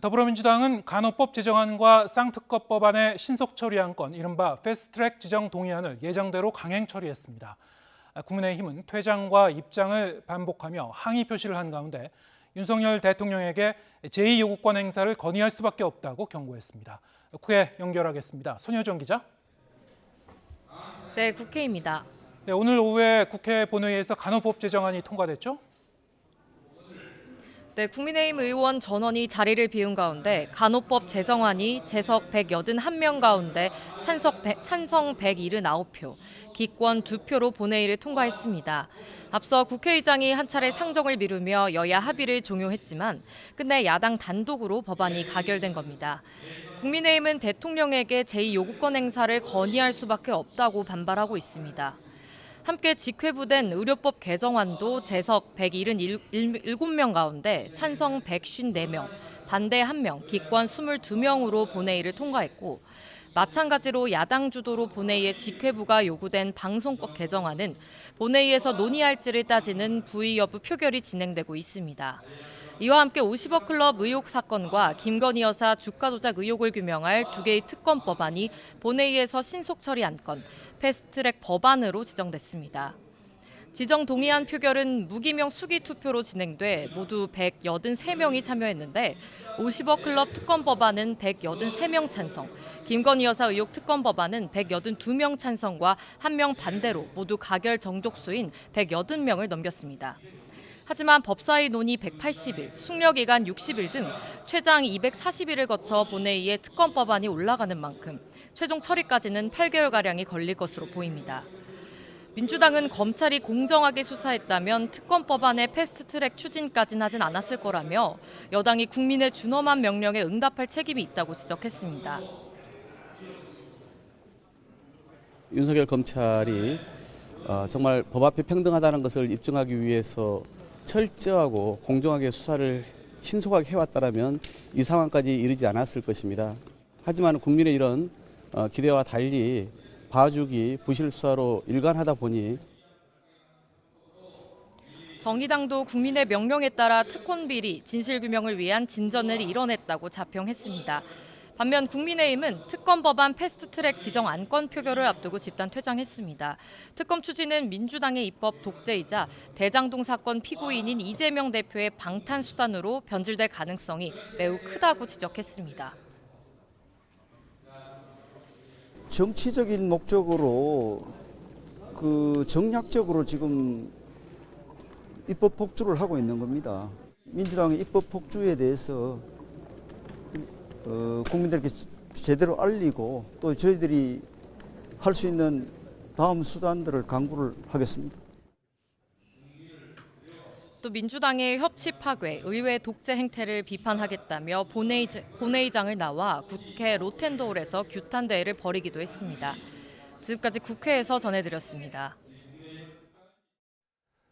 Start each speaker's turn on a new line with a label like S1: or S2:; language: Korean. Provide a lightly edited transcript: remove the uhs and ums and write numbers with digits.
S1: 더불어민주당은 간호법 제정안과 쌍특검 법안의 신속 처리안 건, 이른바 패스트트랙 지정 동의안을 예정대로 강행 처리했습니다. 국민의힘은 퇴장과 입장을 반복하며 항의 표시를 한 가운데 윤석열 대통령에게 제2요구권 행사를 건의할 수밖에 없다고 경고했습니다. 국회 연결하겠습니다. 손효정 기자.
S2: 네, 국회입니다.
S1: 네, 오늘 오후에 국회 본회의에서 간호법 제정안이 통과됐죠?
S2: 네, 국민의힘 의원 전원이 자리를 비운 가운데 간호법 제정안이 재석 181명 가운데 찬성 179표, 기권 2표로 본회의를 통과했습니다. 앞서 국회의장이 한 차례 상정을 미루며 여야 합의를 종용했지만 끝내 야당 단독으로 법안이 가결된 겁니다. 국민의힘은 대통령에게 제2요구권 행사를 건의할 수밖에 없다고 반발하고 있습니다. 함께 직회부된 의료법 개정안도 재석 177명 가운데 찬성 154명, 반대 1명, 기권 22명으로 본회의를 통과했고, 마찬가지로 야당 주도로 본회의에 직회부가 요구된 방송법 개정안은 본회의에서 논의할지를 따지는 부의 여부 표결이 진행되고 있습니다. 이와 함께 50억 클럽 의혹 사건과 김건희 여사 주가 조작 의혹을 규명할 두 개의 특검 법안이 본회의에서 신속 처리 안건, 패스트트랙 법안으로 지정됐습니다. 지정 동의안 표결은 무기명 수기 투표로 진행돼 모두 183명이 참여했는데 50억 클럽 특검 법안은 183명 찬성, 김건희 여사 의혹 특검 법안은 182명 찬성과 1명 반대로 모두 가결 정족수인 180명을 넘겼습니다. 하지만 법사위 논의 180일, 숙려기간 60일 등 최장 240일을 거쳐 본회의에 특검 법안이 올라가는 만큼 최종 처리까지는 8개월가량이 걸릴 것으로 보입니다. 민주당은 검찰이 공정하게 수사했다면 특검 법안의 패스트트랙 추진까지는 하진 않았을 거라며 여당이 국민의 준엄한 명령에 응답할 책임이 있다고 지적했습니다.
S3: 윤석열 검찰이 정말 법 앞에 평등하다는 것을 입증하기 위해서 철저하고 공정하게 수사를 신속하게 해왔다면 이 상황까지 이르지 않았을 것입니다. 하지만 국민의 이런 기대와 달리 봐주기, 부실 수사로 일관하다 보니
S2: 정의당도 국민의 명령에 따라 특권 비리, 진실규명을 위한 진전을 이뤄냈다고 자평했습니다. 반면 국민의힘은 특검 법안 패스트트랙 지정 안건 표결을 앞두고 집단 퇴장했습니다. 특검 추진은 민주당의 입법 독재이자 대장동 사건 피고인인 이재명 대표의 방탄수단으로 변질될 가능성이 매우 크다고 지적했습니다.
S4: 정치적인 목적으로 정략적으로 지금 입법 폭주를 하고 있는 겁니다. 민주당의 입법 폭주에 대해서 국민들께 제대로 알리고 또 저희들이 할 수 있는 다음 수단들을 강구를 하겠습니다.
S2: 또 민주당의 협치 파괴, 의회 독재 행태를 비판하겠다며 본회의장을 나와 국회 로텐도홀에서 규탄 대회를 벌이기도 했습니다. 지금까지 국회에서 전해드렸습니다.